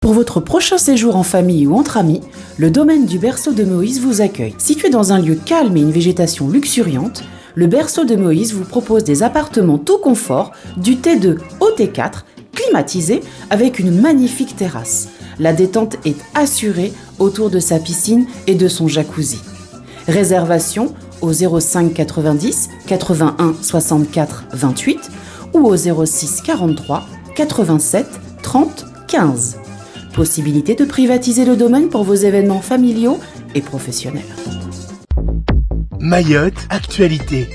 Pour votre prochain séjour en famille ou entre amis, le domaine du Berceau de Moïse vous accueille. Situé dans un lieu calme et une végétation luxuriante, le Berceau de Moïse vous propose des appartements tout confort, du T2 au T4, climatisés avec une magnifique terrasse. La détente est assurée autour de sa piscine et de son jacuzzi. Réservation au 05 90 81 64 28 ou au 06 43 87 30 15. Possibilité de privatiser le domaine pour vos événements familiaux et professionnels. Mayotte, actualité.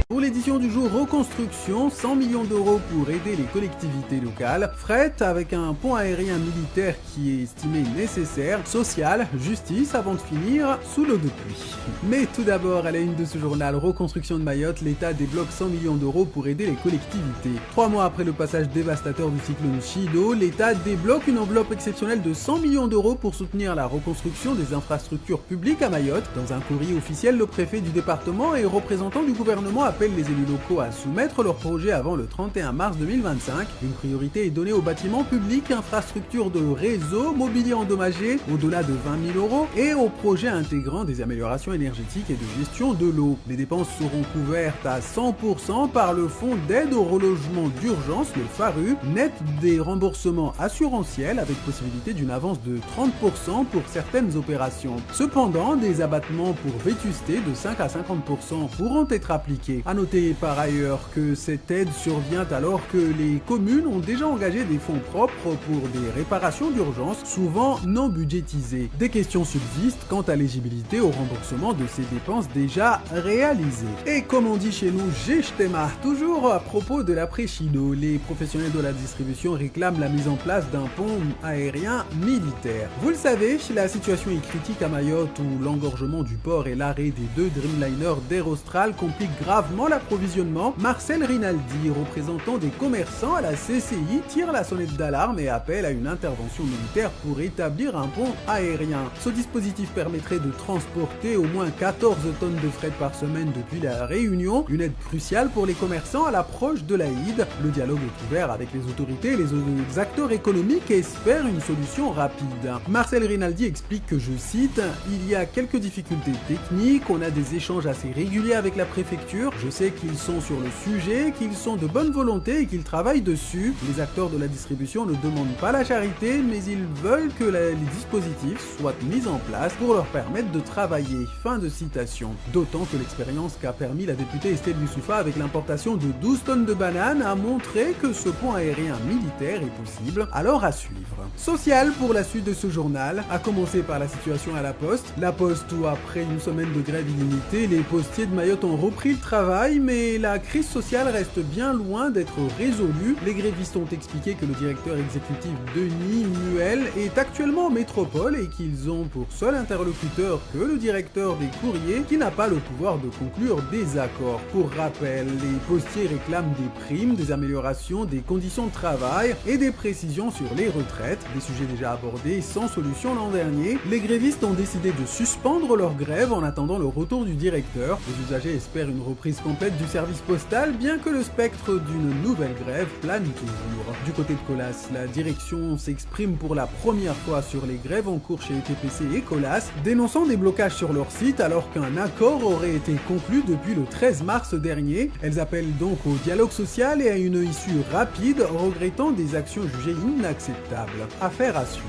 Pour l'édition du jour Reconstruction, 100 millions d'euros pour aider les collectivités locales, fret avec un pont aérien militaire qui est estimé nécessaire, social, justice avant de finir sous l'eau de pluie. Mais tout d'abord, à la une de ce journal Reconstruction de Mayotte, l'État débloque 100 millions d'euros pour aider les collectivités. 3 mois après le passage dévastateur du cyclone Chido, l'État débloque une enveloppe exceptionnelle de 100 millions d'euros pour soutenir la reconstruction des infrastructures publiques à Mayotte. Dans un courrier officiel, le préfet du département et représentant du gouvernement appellent les élus locaux à soumettre leur projet avant le 31 mars 2025. Une priorité est donnée aux bâtiments publics, infrastructures de réseau, mobilier endommagé au-delà de 20 000 euros et aux projets intégrant des améliorations énergétiques et de gestion de l'eau. Les dépenses seront couvertes à 100% par le fonds d'aide au relogement d'urgence, le FARU, net des remboursements assurantiels avec possibilité d'une avance de 30% pour certaines opérations. Cependant, des abattements pour vétusté de 5 à 50% pourront être appliqués. À noter par ailleurs que cette aide survient alors que les communes ont déjà engagé des fonds propres pour des réparations d'urgence, souvent non budgétisées. Des questions subsistent quant à l'éligibilité au remboursement de ces dépenses déjà réalisées. Et comme on dit chez nous, j'ai jeté marre. Toujours à propos de l'après-Chido, les professionnels de la distribution réclament la mise en place d'un pont aérien militaire. Vous le savez, la situation est critique à Mayotte où l'engorgement du port et l'arrêt des 2 Dreamliners d'Air Austral compliquent gravement l'approvisionnement. Marcel Rinaldi, représentant des commerçants à la CCI, tire la sonnette d'alarme et appelle à une intervention militaire pour établir un pont aérien. Ce dispositif permettrait de transporter au moins 14 tonnes de fret par semaine depuis la Réunion, une aide cruciale pour les commerçants à l'approche de l'Aïd. Le dialogue est ouvert avec les autorités et les autres acteurs économiques et espère une solution rapide. Marcel Rinaldi explique que, je cite, « Il y a quelques difficultés techniques, on a des échanges assez réguliers avec la préfecture, je sais qu'ils sont sur le sujet, qu'ils sont de bonne volonté et qu'ils travaillent dessus. Les acteurs de la distribution ne demandent pas la charité, mais ils veulent que les dispositifs soient mis en place pour leur permettre de travailler. » Fin de citation. D'autant que l'expérience qu'a permis la députée Estelle Youssoufa avec l'importation de 12 tonnes de bananes a montré que ce pont aérien militaire est possible, alors à suivre. Social pour la suite de ce journal, à commencer par la situation à la Poste. La Poste où après une semaine de grève illimitée, les postiers de Mayotte ont repris le travail, mais la crise sociale reste bien loin d'être résolue. Les grévistes ont expliqué que le directeur exécutif Denis Muel est actuellement en métropole et qu'ils ont pour seul interlocuteur que le directeur des courriers qui n'a pas le pouvoir de conclure des accords. Pour rappel, les postiers réclament des primes, des améliorations des conditions de travail et des précisions sur les retraites, des sujets déjà abordés sans solution l'an dernier. Les grévistes ont décidé de suspendre leur grève en attendant le retour du directeur. Les usagers espèrent une reprise complète du service postal, bien que le spectre d'une nouvelle grève plane toujours. Du côté de Colas, la direction s'exprime pour la première fois sur les grèves en cours chez TPC et Colas, dénonçant des blocages sur leur site alors qu'un accord aurait été conclu depuis le 13 mars dernier. Elles appellent donc au dialogue social et à une issue rapide, regrettant des actions jugées inacceptables. Affaire à suivre.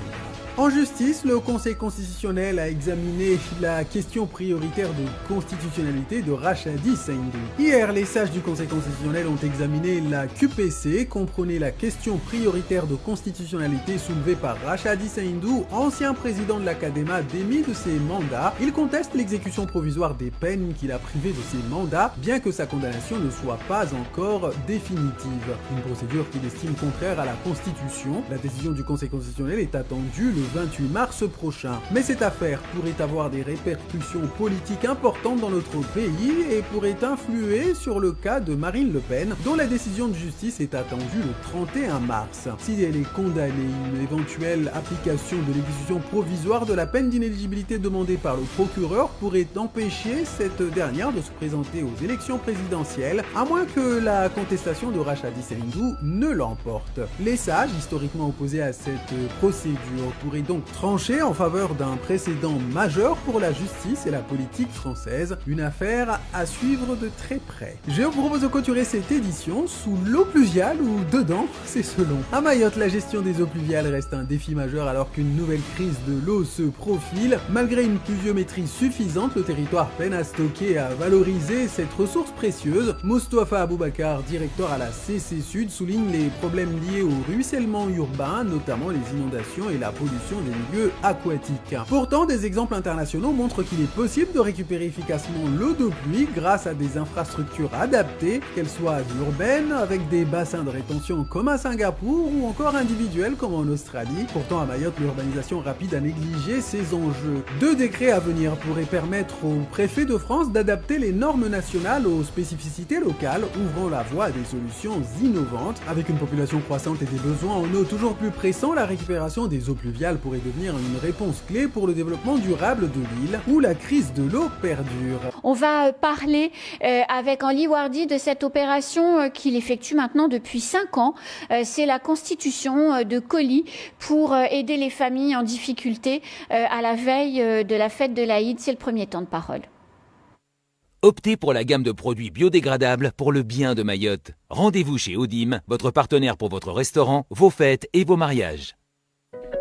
En justice, le Conseil constitutionnel a examiné la question prioritaire de constitutionnalité de Rachadi Saindou. Hier, les sages du Conseil constitutionnel ont examiné la QPC, comprenait la question prioritaire de constitutionnalité soulevée par Rachadi Saindou, ancien président de l'Académa démis de ses mandats. Il conteste l'exécution provisoire des peines qu'il a privé de ses mandats, bien que sa condamnation ne soit pas encore définitive. Une procédure qu'il estime contraire à la Constitution. La décision du Conseil constitutionnel est attendue le 28 mars prochain. Mais cette affaire pourrait avoir des répercussions politiques importantes dans notre pays et pourrait influer sur le cas de Marine Le Pen, dont la décision de justice est attendue le 31 mars. Si elle est condamnée, une éventuelle application de l'exécution provisoire de la peine d'inéligibilité demandée par le procureur pourrait empêcher cette dernière de se présenter aux élections présidentielles, à moins que la contestation de Rachadi Selindou ne l'emporte. Les sages, historiquement opposés à cette procédure, pourraient donc trancher en faveur d'un précédent majeur pour la justice et la politique française, une affaire à suivre de très près. Je vous propose de clôturer cette édition sous l'eau pluviale ou dedans, c'est selon. À Mayotte, la gestion des eaux pluviales reste un défi majeur alors qu'une nouvelle crise de l'eau se profile. Malgré une pluviométrie suffisante, le territoire peine à stocker et à valoriser cette ressource précieuse. Moustapha Aboubakar, directeur à la CC Sud, souligne les problèmes liés au ruissellement urbain, notamment les inondations et la pollution des milieux aquatiques. Pourtant, des exemples internationaux montrent qu'il est possible de récupérer efficacement l'eau de pluie grâce à des infrastructures adaptées, qu'elles soient urbaines avec des bassins de rétention comme à Singapour ou encore individuelles comme en Australie. Pourtant, à Mayotte, l'urbanisation rapide a négligé ces enjeux. 2 décrets à venir pourraient permettre au préfet de France d'adapter les normes nationales aux spécificités locales, ouvrant la voie à des solutions innovantes. Avec une population croissante et des besoins en eau toujours plus pressants, la récupération des eaux pluviales pourrait devenir une réponse clé pour le développement durable de l'île, où la crise de l'eau perdure. On va parler avec Henri Wardy de cette opération qu'il effectue maintenant depuis 5 ans. C'est la constitution de colis pour aider les familles en difficulté à la veille de la fête de l'Aïd. C'est le premier temps de parole. Optez pour la gamme de produits biodégradables pour le bien de Mayotte. Rendez-vous chez Odim, votre partenaire pour votre restaurant, vos fêtes et vos mariages.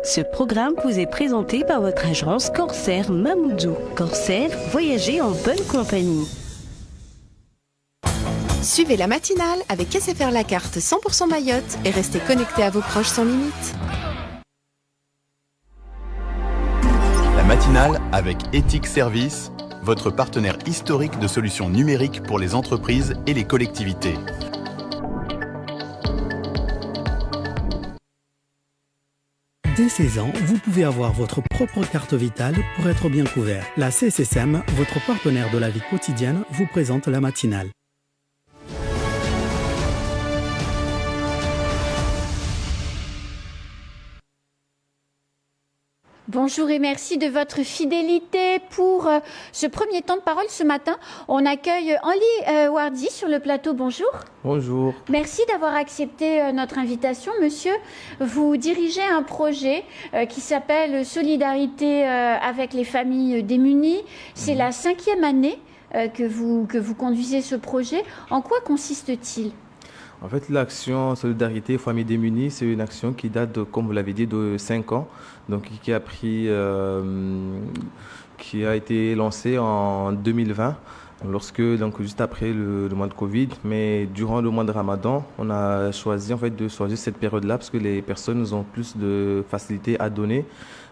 Ce programme vous est présenté par votre agence Corsair Mamoudzou. Corsair, voyagez en bonne compagnie. Suivez la matinale avec SFR La Carte 100% Mayotte et restez connectés à vos proches sans limite. La matinale avec Ethic Service, votre partenaire historique de solutions numériques pour les entreprises et les collectivités. Dès 16 ans, vous pouvez avoir votre propre carte vitale pour être bien couvert. La CSSM, votre partenaire de la vie quotidienne, vous présente la matinale. Bonjour et merci de votre fidélité pour ce premier temps de parole ce matin. On accueille Henri Wardy sur le plateau. Bonjour. Bonjour. Merci d'avoir accepté notre invitation, monsieur. Vous dirigez un projet qui s'appelle Solidarité avec les familles démunies. C'est la 5e année que vous conduisez ce projet. En quoi consiste-t-il ? En fait, l'action Solidarité Familles démunies, c'est une action qui date, comme vous l'avez dit, de 5 ans, donc qui a été lancée en 2020, donc juste après le mois de Covid. Mais durant le mois de Ramadan, on a choisi de choisir cette période-là parce que les personnes ont plus de facilité à donner.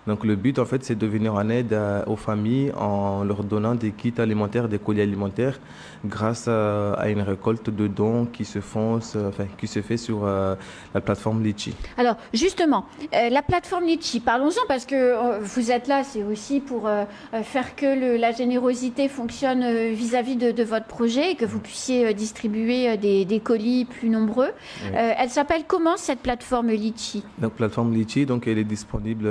Donc le but, en fait, c'est de venir en aide aux familles en leur donnant des kits alimentaires, des colis alimentaires, grâce à une récolte de dons qui se fait sur la plateforme Litchi. Alors justement, la plateforme Litchi, parlons-en parce que vous êtes là, c'est aussi pour faire que la générosité fonctionne vis-à-vis de votre projet et que vous puissiez distribuer des colis plus nombreux. Oui. Elle s'appelle comment cette plateforme Litchi ? Donc plateforme Litchi, donc elle est disponible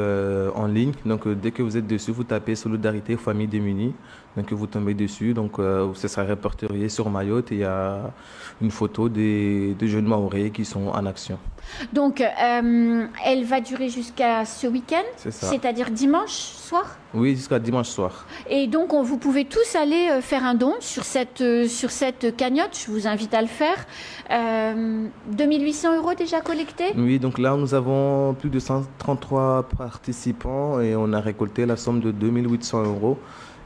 en ligne. Donc dès que vous êtes dessus, vous tapez Solidarité Familles démunies. Donc vous tombez dessus. Donc ce sera répertorié sur Mayotte et il y a une photo des jeunes Mahorais qui sont en action. Donc elle va durer jusqu'à ce week-end, c'est-à-dire dimanche soir ? Oui, jusqu'à dimanche soir. Et donc vous pouvez tous aller faire un don sur cette cagnotte. Je vous invite à le faire. 2800 € déjà collectés ? Oui, donc là nous avons plus de 133 participants et on a récolté la somme de 2800 €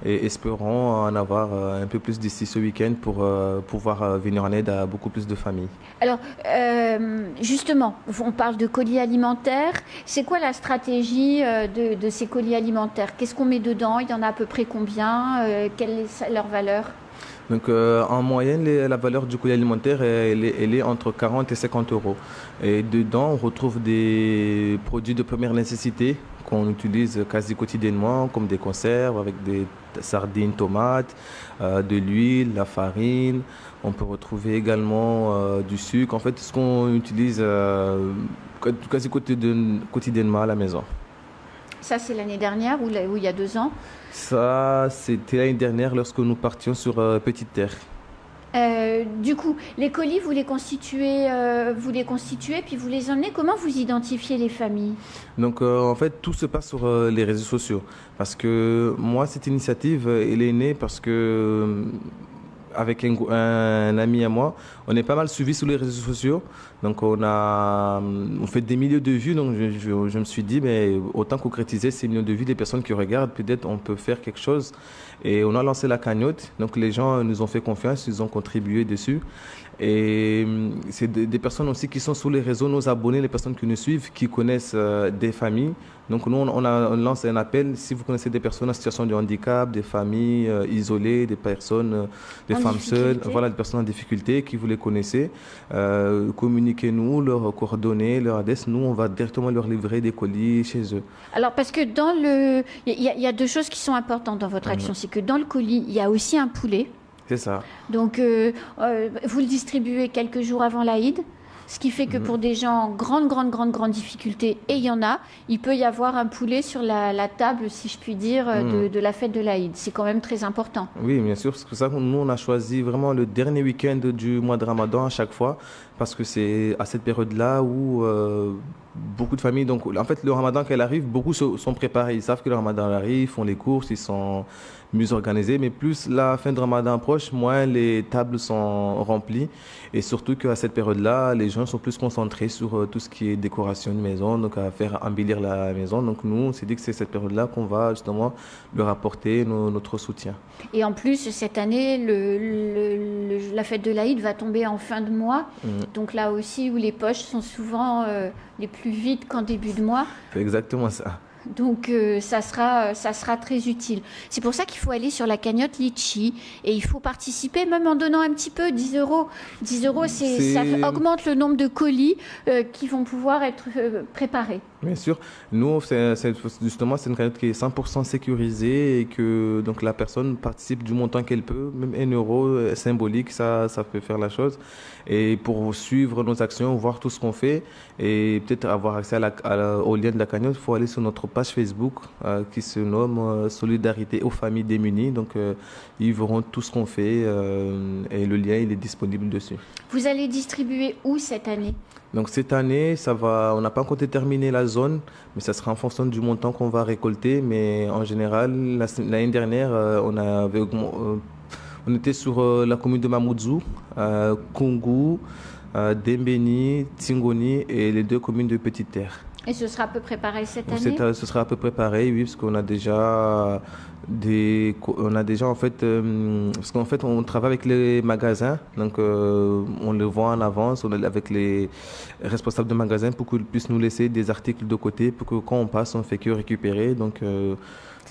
et espérons en avoir un peu plus d'ici ce week-end pour pouvoir venir en aide à beaucoup plus de familles. Alors justement, on parle de colis alimentaires. C'est quoi la stratégie de ces colis alimentaires ? Qu'est-ce qu'on met dedans ? Il y en a à peu près combien ? Quelle est leur valeur ? Donc en moyenne, la valeur du colis alimentaire, elle est entre 40 et 50 euros. Et dedans, on retrouve des produits de première nécessité qu'on utilise quasi quotidiennement, comme des conserves avec des sardines, tomates, de l'huile, la farine. On peut retrouver également du sucre. En fait, tout ce qu'on utilise quasi quotidiennement à la maison. Ça, c'est l'année dernière ou il y a 2 ans? Ça, c'était l'année dernière lorsque nous partions sur Petite Terre. Du coup, les colis, vous les constituez, puis vous les emmenez. Comment vous identifiez les familles? Donc, en fait, tout se passe sur les réseaux sociaux. Parce que moi, cette initiative, elle est née parce que avec un ami à moi, on est pas mal suivi sur les réseaux sociaux. Donc on fait des milliers de vues. Donc je me suis dit, mais autant concrétiser ces millions de vues des personnes qui regardent, peut-être on peut faire quelque chose. Et on a lancé la cagnotte. Donc les gens nous ont fait confiance, ils ont contribué dessus. Et c'est des personnes aussi qui sont sur les réseaux, nos abonnés, les personnes qui nous suivent, qui connaissent des familles. Donc nous, on lance un appel. Si vous connaissez des personnes en situation de handicap, des familles isolées, des personnes, des femmes seules, voilà, des personnes en difficulté, qui vous les connaissez, communiquez-nous leurs coordonnées, leur adresse. Nous, on va directement leur livrer des colis chez eux. Alors, parce que il y a 2 choses qui sont importantes dans votre action. C'est que dans le colis, il y a aussi un poulet. C'est ça. Donc, vous le distribuez quelques jours avant l'Aïd, ce qui fait que pour des gens en grande difficulté, et il y en a, il peut y avoir un poulet sur la table, si je puis dire, de la fête de l'Aïd. C'est quand même très important. Oui, bien sûr. C'est pour ça que nous, on a choisi vraiment le dernier week-end du mois de Ramadan à chaque fois, parce que c'est à cette période-là où beaucoup de familles... Donc, en fait, le Ramadan, quand il arrive, beaucoup sont préparés. Ils savent que le Ramadan arrive, font les courses, ils sont mieux organisés. Mais plus la fin de Ramadan approche, moins les tables sont remplies. Et surtout qu'à cette période-là, les gens sont plus concentrés sur tout ce qui est décoration de maison, donc à faire embellir la maison. Donc nous, on s'est dit que c'est cette période-là qu'on va justement leur apporter notre soutien. Et en plus, cette année, la fête de l'Aïd va tomber en fin de mois. Donc là aussi, où les poches sont souvent les plus vides qu'en début de mois. C'est exactement ça. Donc ça sera très utile. C'est pour ça qu'il faut aller sur la cagnotte Litchi et il faut participer même en donnant un petit peu, 10 euros. 10 euros, ça augmente le nombre de colis qui vont pouvoir être préparés. Bien sûr. Nous, justement, c'est une cagnotte qui est 100% sécurisée et que donc, la personne participe du montant qu'elle peut, même 1 euro symbolique, ça peut faire la chose. Et pour suivre nos actions, voir tout ce qu'on fait et peut-être avoir accès au lien de la cagnotte, il faut aller sur notre page Facebook qui se nomme Solidarité aux familles démunies. Donc, ils verront tout ce qu'on fait et le lien, il est disponible dessus. Vous allez distribuer où cette année ? Donc cette année, on n'a pas encore déterminé la zone, mais ça sera en fonction du montant qu'on va récolter. Mais en général, l'année dernière, on était sur la commune de Mamoudzou, Koungou, Dembéni, Tingoni et les 2 communes de Petite Terre. Et ce sera à peu près pareil cette année ? Ce sera à peu près pareil, oui, parce qu'on a déjà en fait, parce qu'en fait on travaille avec les magasins, donc on le vend en avance, on est avec les responsables de magasins pour qu'ils puissent nous laisser des articles de côté, pour que quand on passe, on fait que récupérer, donc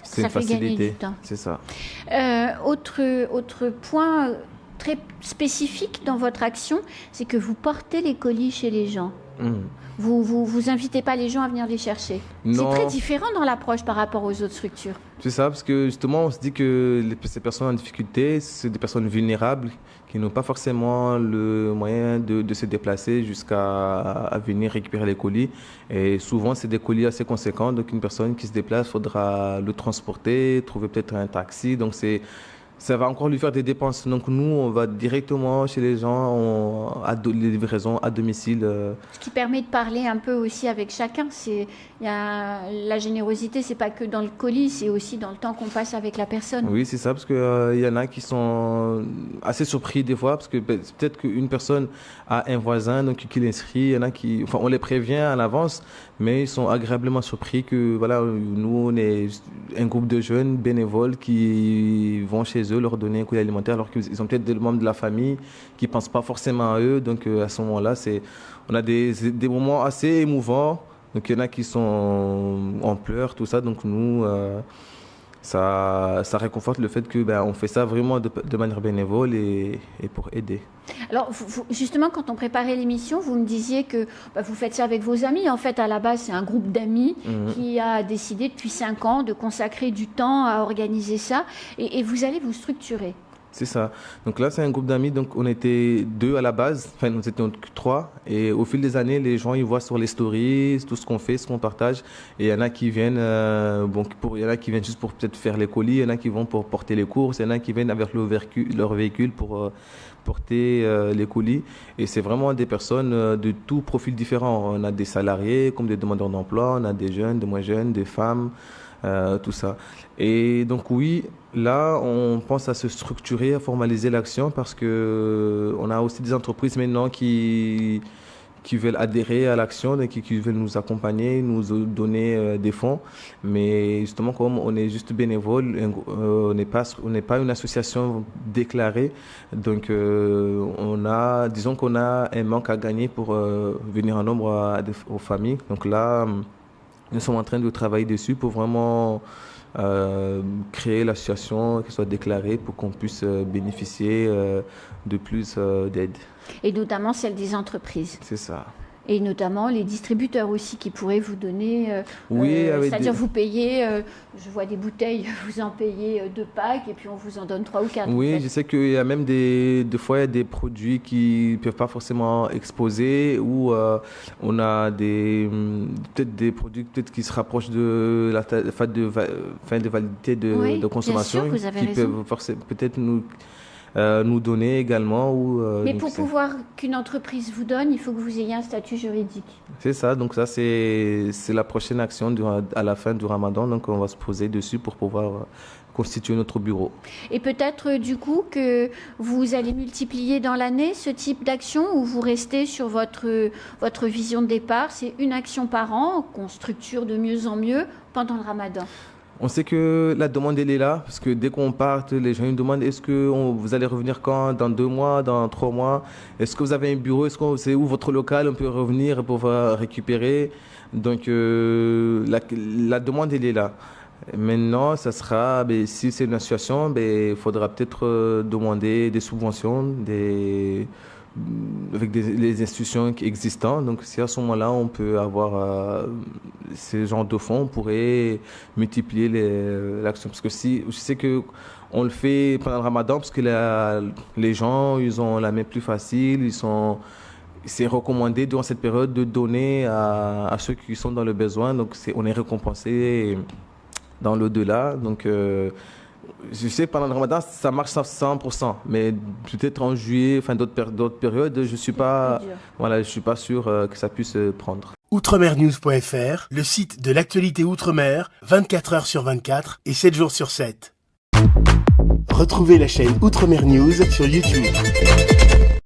c'est une facilité. C'est ça. Autre point très spécifique dans votre action, c'est que vous portez les colis chez les gens. Vous invitez pas les gens à venir les chercher. Non. C'est très différent dans l'approche par rapport aux autres structures. C'est ça, parce que justement, on se dit que ces personnes en difficulté, c'est des personnes vulnérables qui n'ont pas forcément le moyen de se déplacer jusqu'à venir récupérer les colis. Et souvent, c'est des colis assez conséquents. Donc, une personne qui se déplace, il faudra le transporter, trouver peut-être un taxi. Donc, ça va encore lui faire des dépenses. Donc nous, on va directement chez les gens, les livraisons à domicile. Ce qui permet de parler un peu aussi avec chacun. La générosité, c'est pas que dans le colis, c'est aussi dans le temps qu'on passe avec la personne. Oui, c'est ça, parce qu'il y en a qui sont assez surpris des fois, parce que peut-être qu'une personne a un voisin donc qui l'inscrit, il y en a on les prévient en avance, mais ils sont agréablement surpris que voilà, nous, on est un groupe de jeunes bénévoles qui vont chez eux leur donner un colis alimentaire alors qu'ils ont peut-être des membres de la famille qui ne pensent pas forcément à eux. Donc à ce moment-là, on a des moments assez émouvants. Donc il y en a qui sont en pleurs, tout ça. Donc nous, ça réconforte le fait que on fait ça vraiment de manière bénévole et pour aider. Alors, justement, quand on préparait l'émission, vous me disiez que vous faites ça avec vos amis. En fait, à la base, c'est un groupe d'amis qui a décidé depuis 5 ans de consacrer du temps à organiser ça. Et vous allez vous structurer. C'est ça. Donc là, c'est un groupe d'amis. Donc on était 2 à la base. Enfin, nous étions 3. Et au fil des années, les gens, ils voient sur les stories tout ce qu'on fait, ce qu'on partage. Et il y en a qui viennent, il y en a qui viennent juste pour peut-être faire les colis. Il y en a qui vont pour porter les courses. Il y en a qui viennent avec leur véhicule pour porter les colis. Et c'est vraiment des personnes de tout profil différent. On a des salariés comme des demandeurs d'emploi. On a des jeunes, des moins jeunes, des femmes. Tout ça. Et donc oui, là, on pense à se structurer, à formaliser l'action parce que on a aussi des entreprises maintenant qui veulent adhérer à l'action et qui veulent nous accompagner, nous donner des fonds. Mais justement, comme on est juste bénévole, on n'est pas une association déclarée. Donc, disons qu'on a un manque à gagner pour venir en nombre aux familles. Donc là, nous sommes en train de travailler dessus pour vraiment créer l'association qui soit déclarée pour qu'on puisse bénéficier de plus d'aide. Et notamment celle des entreprises. C'est ça. Et notamment les distributeurs aussi qui pourraient vous donner, c'est-à-dire vous payez, je vois des bouteilles, vous en payez 2 packs et puis on vous en donne 3 ou 4. Oui, en fait. Je sais qu'il y a même des fois il y a des produits qui ne peuvent pas forcément exposer ou on a peut-être des produits qui se rapprochent de la fin de validité de consommation bien sûr, vous avez qui raison. peuvent peut-être nous donner également. Mais pour pouvoir qu'une entreprise vous donne, il faut que vous ayez un statut juridique. C'est ça, donc ça c'est la prochaine action à la fin du Ramadan, donc on va se poser dessus pour pouvoir constituer notre bureau. Et peut-être du coup que vous allez multiplier dans l'année ce type d'action ou vous restez sur votre vision de départ, c'est une action par an qu'on structure de mieux en mieux pendant le Ramadan. On sait que la demande, elle est là, parce que dès qu'on part, les gens nous demandent est-ce que vous allez revenir quand? Dans 2 mois, dans 3 mois? Est-ce que vous avez un bureau? C'est où votre local? On peut revenir pour récupérer. Donc, la demande, elle est là. Maintenant, ça sera, si c'est une association, il faudra peut-être demander des subventions, avec les institutions existantes. Donc, si à ce moment-là, on peut avoir ces genres de fonds, on pourrait multiplier l'action. Parce que je sais qu'on le fait pendant le Ramadan, parce que les gens, ils ont la main plus facile, c'est recommandé durant cette période de donner à ceux qui sont dans le besoin. Donc, on est récompensé dans l'au-delà. Donc, je sais, pendant le Ramadan, ça marche à 100%, mais peut-être en juillet, d'autres périodes, je suis pas sûr que ça puisse prendre. Outremernews.fr, le site de l'actualité Outre-mer, 24 heures sur 24 et 7 jours sur 7. Retrouvez la chaîne Outremer News sur YouTube.